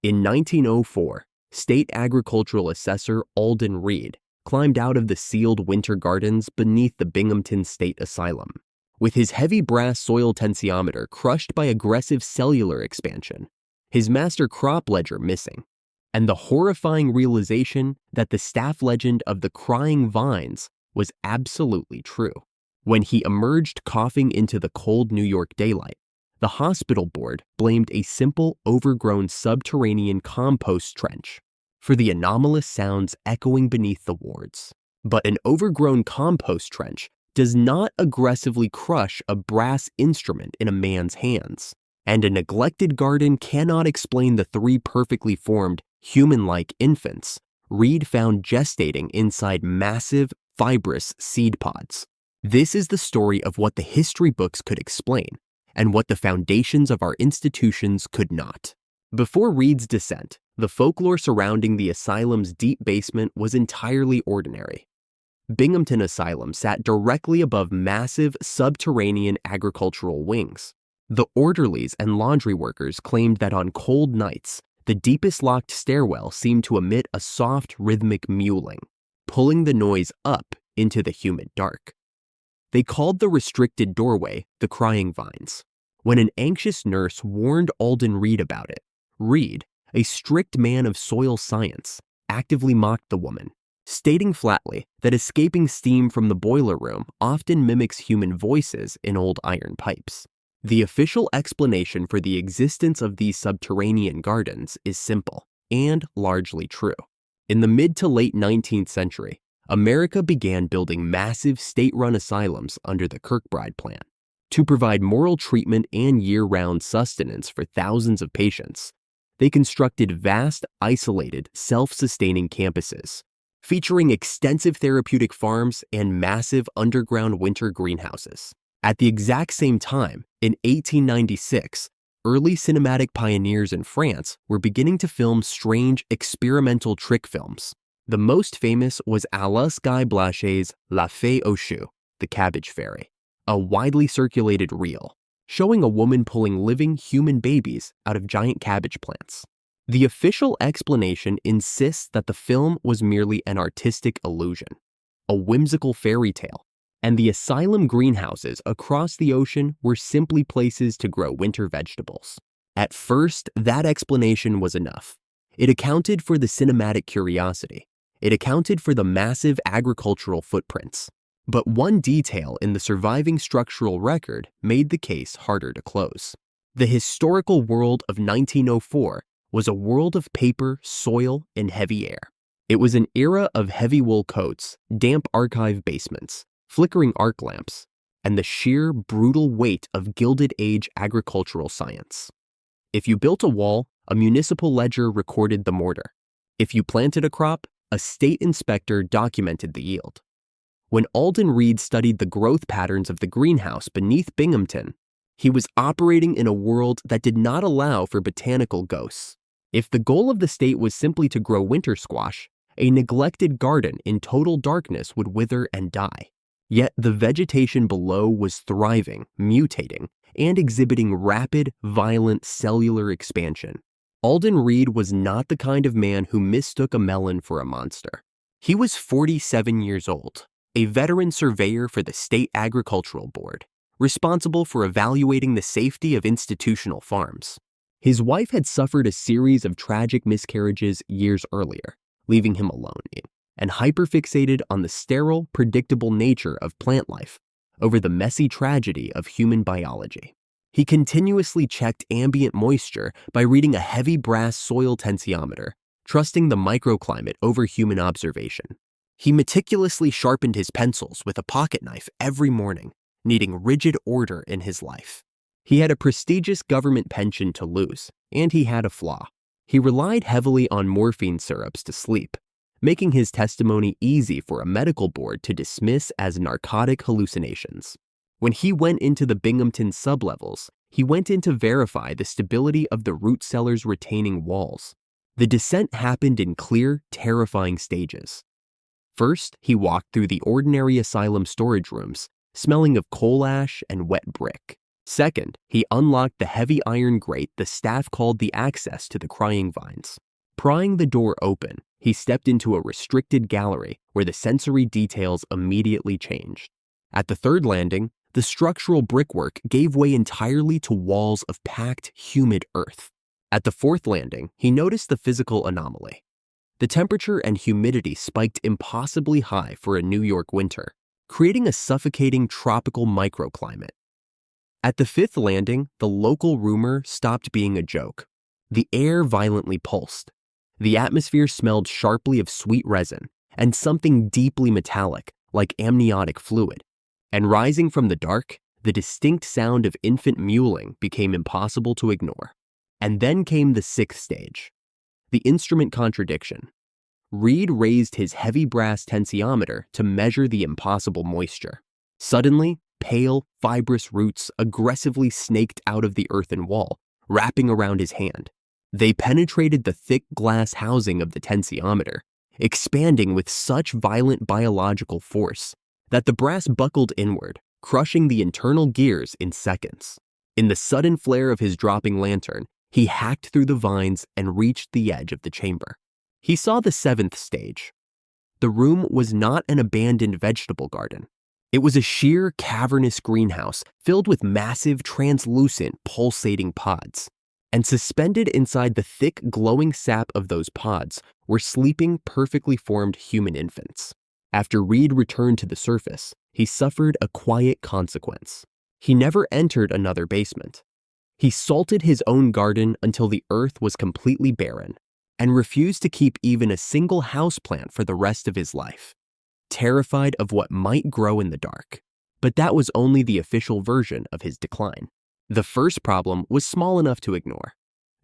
In 1904, State Agricultural Assessor Alden Reed climbed out of the sealed winter gardens beneath the Binghamton State Asylum. With his heavy brass soil tensiometer crushed by aggressive cellular expansion, his master crop ledger missing, and the horrifying realization that the staff legend of the crying vines was absolutely true. When he emerged coughing into the cold New York daylight, the hospital board blamed a simple, overgrown subterranean compost trench for the anomalous sounds echoing beneath the wards. But an overgrown compost trench does not aggressively crush a brass instrument in a man's hands, and a neglected garden cannot explain the 3 perfectly formed, human-like infants Reed found gestating inside massive, fibrous seed pods. This is the story of what the history books could explain, and what the foundations of our institutions could not. Before Reed's descent, the folklore surrounding the asylum's deep basement was entirely ordinary. Binghamton Asylum sat directly above massive subterranean agricultural wings. The orderlies and laundry workers claimed that on cold nights, the deepest locked stairwell seemed to emit a soft rhythmic mewling, pulling the noise up into the humid dark. They called the restricted doorway the crying vines. When an anxious nurse warned Alden Reed about it, Reed, a strict man of soil science, actively mocked the woman, stating flatly that escaping steam from the boiler room often mimics human voices in old iron pipes. The official explanation for the existence of these subterranean gardens is simple and largely true. In the mid to late 19th century, America began building massive state-run asylums under the Kirkbride Plan to provide moral treatment and year-round sustenance for thousands of patients. They constructed vast, isolated, self-sustaining campuses, featuring extensive therapeutic farms and massive underground winter greenhouses. At the exact same time, in 1896, early cinematic pioneers in France were beginning to film strange, experimental trick films. The most famous was Alice Guy Blachet's La Fée aux Choux, the Cabbage Fairy, a widely circulated reel showing a woman pulling living human babies out of giant cabbage plants. The official explanation insists that the film was merely an artistic illusion, a whimsical fairy tale, and the asylum greenhouses across the ocean were simply places to grow winter vegetables. At first, that explanation was enough. It accounted for the cinematic curiosity. It accounted for the massive agricultural footprints. But one detail in the surviving structural record made the case harder to close. The historical world of 1904 was a world of paper, soil, and heavy air. It was an era of heavy wool coats, damp archive basements, flickering arc lamps, and the sheer, brutal weight of Gilded Age agricultural science. If you built a wall, a municipal ledger recorded the mortar. If you planted a crop, a state inspector documented the yield. When Alden Reed studied the growth patterns of the greenhouse beneath Binghamton, he was operating in a world that did not allow for botanical ghosts. If the goal of the state was simply to grow winter squash, a neglected garden in total darkness would wither and die. Yet the vegetation below was thriving, mutating, and exhibiting rapid, violent cellular expansion. Alden Reed was not the kind of man who mistook a melon for a monster. He was 47 years old, a veteran surveyor for the State Agricultural Board, responsible for evaluating the safety of institutional farms. His wife had suffered a series of tragic miscarriages years earlier, leaving him alone and hyperfixated on the sterile, predictable nature of plant life over the messy tragedy of human biology. He continuously checked ambient moisture by reading a heavy brass soil tensiometer, trusting the microclimate over human observation. He meticulously sharpened his pencils with a pocket knife every morning, needing rigid order in his life. He had a prestigious government pension to lose, and he had a flaw. He relied heavily on morphine syrups to sleep, making his testimony easy for a medical board to dismiss as narcotic hallucinations. When he went into the Binghamton sublevels, he went in to verify the stability of the root cellar's retaining walls. The descent happened in clear, terrifying stages. First, he walked through the ordinary asylum storage rooms, smelling of coal ash and wet brick. Second, he unlocked the heavy iron grate the staff called the access to the crying vines. Prying the door open, he stepped into a restricted gallery where the sensory details immediately changed. At the third landing, the structural brickwork gave way entirely to walls of packed, humid earth. At the fourth landing, he noticed the physical anomaly. The temperature and humidity spiked impossibly high for a New York winter, creating a suffocating tropical microclimate. At the fifth landing, the local rumor stopped being a joke. The air violently pulsed. The atmosphere smelled sharply of sweet resin and something deeply metallic, like amniotic fluid. And rising from the dark, the distinct sound of infant mewling became impossible to ignore. And then came the sixth stage, the instrument contradiction. Reed raised his heavy brass tensiometer to measure the impossible moisture. Suddenly, pale, fibrous roots aggressively snaked out of the earthen wall, wrapping around his hand. They penetrated the thick glass housing of the tensiometer, expanding with such violent biological force that the brass buckled inward, crushing the internal gears in seconds. In the sudden flare of his dropping lantern, he hacked through the vines and reached the edge of the chamber. He saw the seventh stage. The room was not an abandoned vegetable garden. It was a sheer, cavernous greenhouse filled with massive, translucent, pulsating pods. And suspended inside the thick, glowing sap of those pods were sleeping, perfectly formed human infants. After Reed returned to the surface, he suffered a quiet consequence. He never entered another basement. He salted his own garden until the earth was completely barren, and refused to keep even a single houseplant for the rest of his life, terrified of what might grow in the dark. But that was only the official version of his decline. The first problem was small enough to ignore.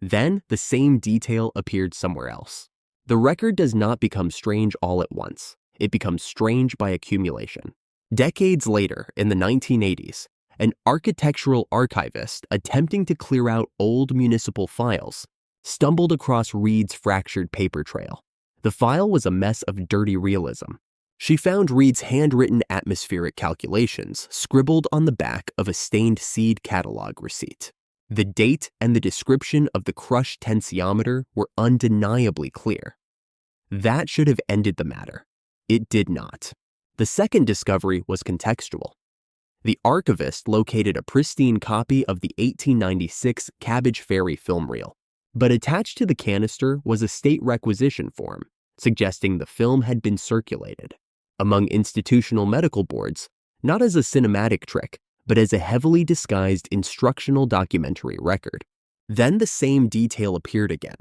Then, the same detail appeared somewhere else. The record does not become strange all at once. It becomes strange by accumulation. Decades later, in the 1980s, an architectural archivist attempting to clear out old municipal files stumbled across Reed's fractured paper trail. The file was a mess of dirty realism. She found Reed's handwritten atmospheric calculations scribbled on the back of a stained seed catalog receipt. The date and the description of the crushed tensiometer were undeniably clear. That should have ended the matter. It did not. The second discovery was contextual. The archivist located a pristine copy of the 1896 Cabbage Ferry film reel, but attached to the canister was a state requisition form suggesting the film had been circulated among institutional medical boards, not as a cinematic trick, but as a heavily disguised instructional documentary record. Then the same detail appeared again.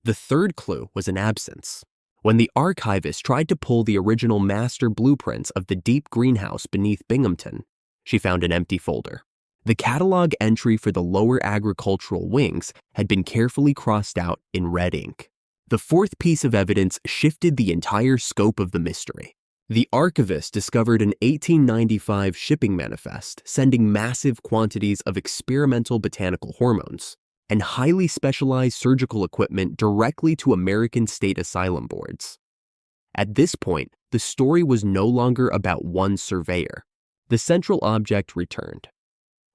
The third clue was an absence. When the archivist tried to pull the original master blueprints of the deep greenhouse beneath Binghamton, she found an empty folder. The catalog entry for the lower agricultural wings had been carefully crossed out in red ink. The fourth piece of evidence shifted the entire scope of the mystery. The archivist discovered an 1895 shipping manifest sending massive quantities of experimental botanical hormones and highly specialized surgical equipment directly to American state asylum boards. At this point, the story was no longer about one surveyor. The central object returned.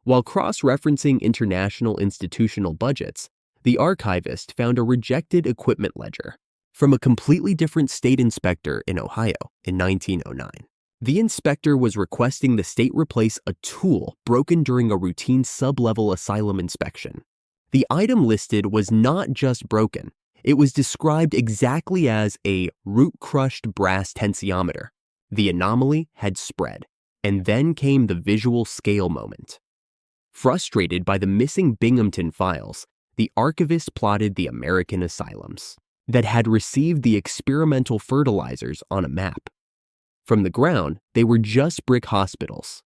While cross-referencing international institutional budgets, the archivist found a rejected equipment ledger from a completely different state inspector in Ohio in 1909. The inspector was requesting the state replace a tool broken during a routine sub-level asylum inspection. The item listed was not just broken, it was described exactly as a root-crushed brass tensiometer. The anomaly had spread, and then came the visual scale moment. Frustrated by the missing Binghamton files, the archivist plotted the American asylums that had received the experimental fertilizers on a map. From the ground, they were just brick hospitals.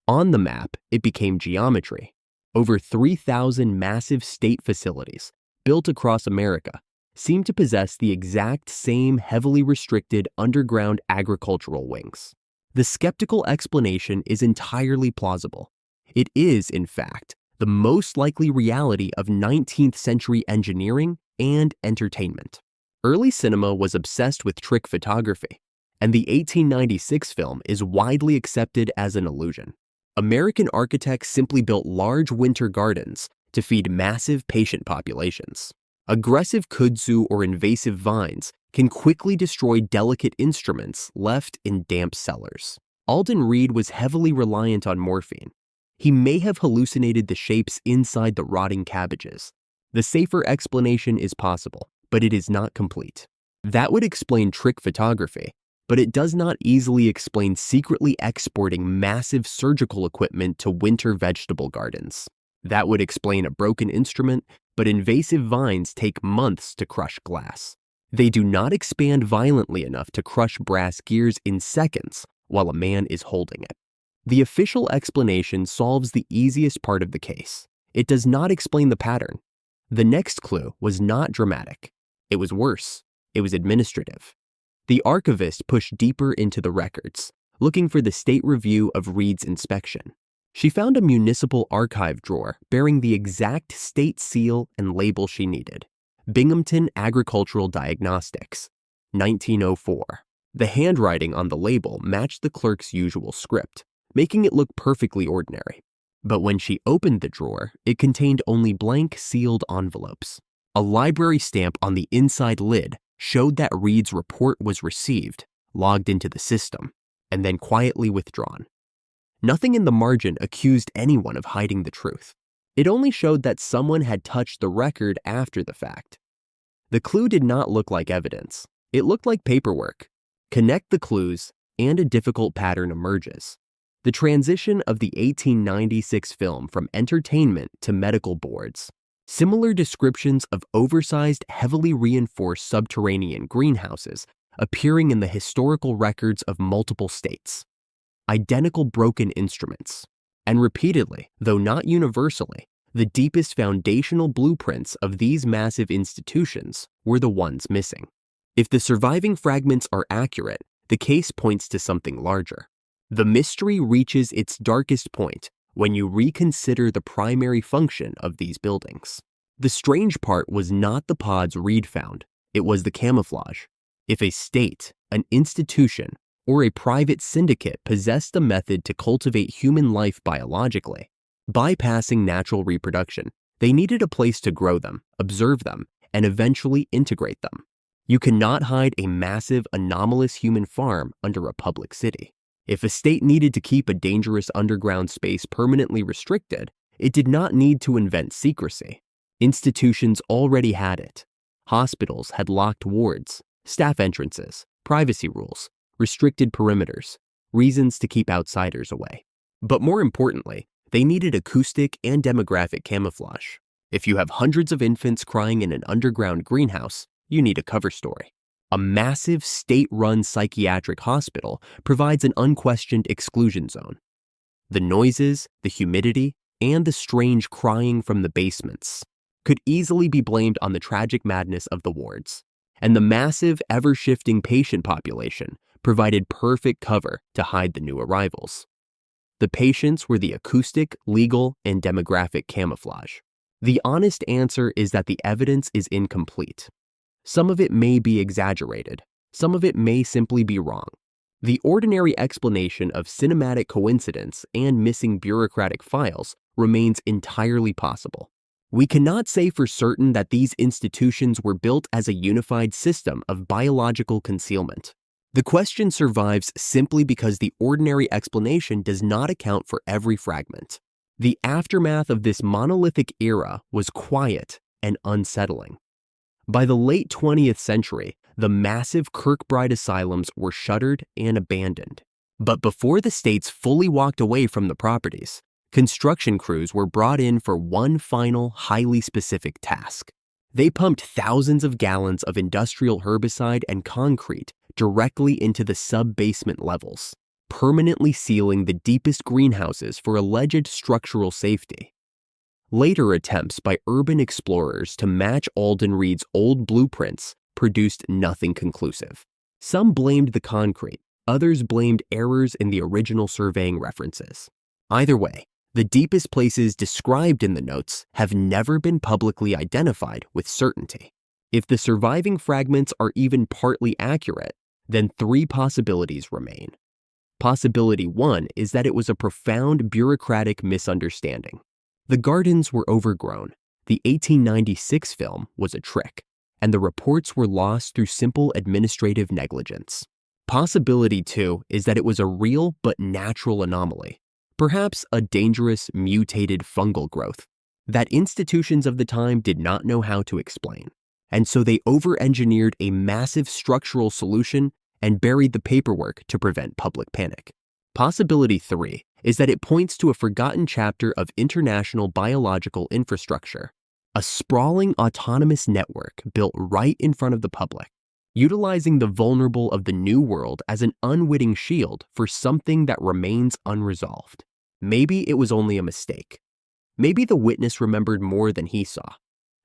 On the map, it became geometry. Over 3,000 massive state facilities, built across America, seemed to possess the exact same heavily restricted underground agricultural wings. The skeptical explanation is entirely plausible. It is, in fact, the most likely reality of 19th century engineering and entertainment. Early cinema was obsessed with trick photography, and the 1896 film is widely accepted as an illusion. American architects simply built large winter gardens to feed massive patient populations. Aggressive kudzu or invasive vines can quickly destroy delicate instruments left in damp cellars. Alden Reed was heavily reliant on morphine. He may have hallucinated the shapes inside the rotting cabbages. The safer explanation is possible, but it is not complete. That would explain trick photography, but it does not easily explain secretly exporting massive surgical equipment to winter vegetable gardens. That would explain a broken instrument, but invasive vines take months to crush glass. They do not expand violently enough to crush brass gears in seconds while a man is holding it. The official explanation solves the easiest part of the case. It does not explain the pattern. The next clue was not dramatic. It was worse. It was administrative. The archivist pushed deeper into the records, looking for the state review of Reed's inspection. She found a municipal archive drawer bearing the exact state seal and label she needed. Binghamton Agricultural Diagnostics, 1904. The handwriting on the label matched the clerk's usual script, making it look perfectly ordinary. But when she opened the drawer, it contained only blank sealed envelopes. A library stamp on the inside lid showed that Reed's report was received, logged into the system, and then quietly withdrawn. Nothing in the margin accused anyone of hiding the truth. It only showed that someone had touched the record after the fact. The clue did not look like evidence. It looked like paperwork. Connect the clues, and a difficult pattern emerges. The transition of the 1896 film from entertainment to medical boards. Similar descriptions of oversized, heavily reinforced subterranean greenhouses appearing in the historical records of multiple states. Identical broken instruments. And repeatedly, though not universally, the deepest foundational blueprints of these massive institutions were the ones missing. If the surviving fragments are accurate, the case points to something larger. The mystery reaches its darkest point when you reconsider the primary function of these buildings. The strange part was not the pods Reed found, it was the camouflage. If a state, an institution, or a private syndicate possessed a method to cultivate human life biologically, bypassing natural reproduction, they needed a place to grow them, observe them, and eventually integrate them. You cannot hide a massive, anomalous human farm under a public city. If a state needed to keep a dangerous underground space permanently restricted, it did not need to invent secrecy. Institutions already had it. Hospitals had locked wards, staff entrances, privacy rules, restricted perimeters, reasons to keep outsiders away. But more importantly, they needed acoustic and demographic camouflage. If you have hundreds of infants crying in an underground greenhouse, you need a cover story. A massive state-run psychiatric hospital provides an unquestioned exclusion zone. The noises, the humidity, and the strange crying from the basements could easily be blamed on the tragic madness of the wards. And the massive, ever-shifting patient population provided perfect cover to hide the new arrivals. The patients were the acoustic, legal, and demographic camouflage. The honest answer is that the evidence is incomplete. Some of it may be exaggerated. Some of it may simply be wrong. The ordinary explanation of cinematic coincidence and missing bureaucratic files remains entirely possible. We cannot say for certain that these institutions were built as a unified system of biological concealment. The question survives simply because the ordinary explanation does not account for every fragment. The aftermath of this monolithic era was quiet and unsettling. By the late 20th century, the massive Kirkbride asylums were shuttered and abandoned. But before the states fully walked away from the properties, construction crews were brought in for one final, highly specific task. They pumped thousands of gallons of industrial herbicide and concrete directly into the sub-basement levels, permanently sealing the deepest greenhouses for alleged structural safety. Later attempts by urban explorers to match Alden Reed's old blueprints produced nothing conclusive. Some blamed the concrete, others blamed errors in the original surveying references. Either way, the deepest places described in the notes have never been publicly identified with certainty. If the surviving fragments are even partly accurate, then three possibilities remain. Possibility 1 is that it was a profound bureaucratic misunderstanding. The gardens were overgrown, the 1896 film was a trick, and the reports were lost through simple administrative negligence. Possibility 2 is that it was a real but natural anomaly, perhaps a dangerous mutated fungal growth, that institutions of the time did not know how to explain, and so they over-engineered a massive structural solution and buried the paperwork to prevent public panic. Possibility 3 is that it points to a forgotten chapter of international biological infrastructure, a sprawling autonomous network built right in front of the public, utilizing the vulnerable of the New World as an unwitting shield for something that remains unresolved. Maybe it was only a mistake. Maybe the witness remembered more than he saw.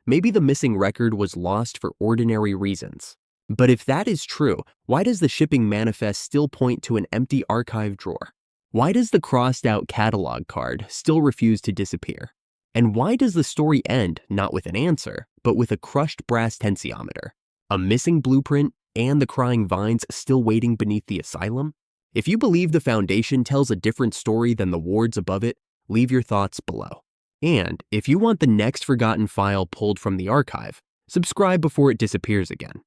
Maybe the missing record was lost for ordinary reasons. But if that is true, why does the shipping manifest still point to an empty archive drawer? Why does the crossed-out catalog card still refuse to disappear? And why does the story end not with an answer, but with a crushed brass tensiometer, a missing blueprint, and the crying vines still waiting beneath the asylum? If you believe the Foundation tells a different story than the wards above it, leave your thoughts below. And if you want the next forgotten file pulled from the archive, subscribe before it disappears again.